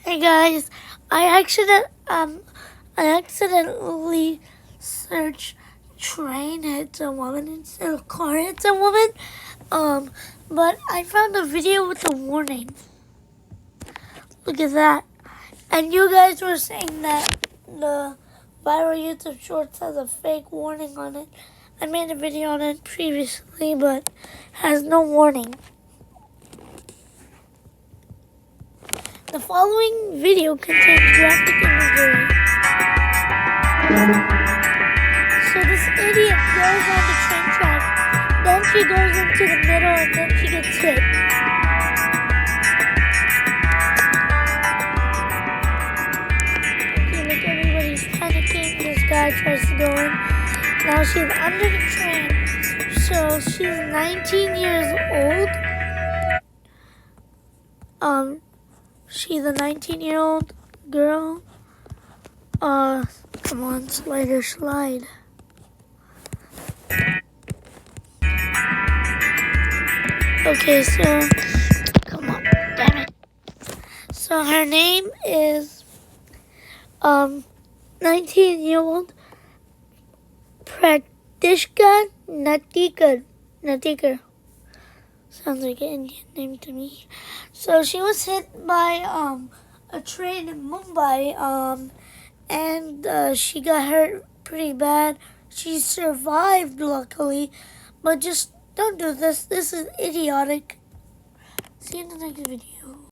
Hey guys, I accidentally searched train hits a woman instead of car hits a woman. But I found a video with a warning. Look at that. And you guys were saying that the viral YouTube Shorts has a fake warning on it. I made a video on it previously, but has no warning. The following video contains graphic imagery. So this idiot goes on the train track, then she goes into the middle, and then she gets hit. Okay, look, everybody's panicking. This guy tries to go in. Now she's under the train. So she's 19 years old. She's a 19-year-old girl. Come on, slider, slide. Okay, so, come on, damn it. So her name is, 19-year-old Pratishka Natikar. Sounds like an Indian name to me. So she was hit by, a train in Mumbai, and she got hurt pretty bad. She survived, luckily, but just don't do this. This is idiotic. See you in the next video.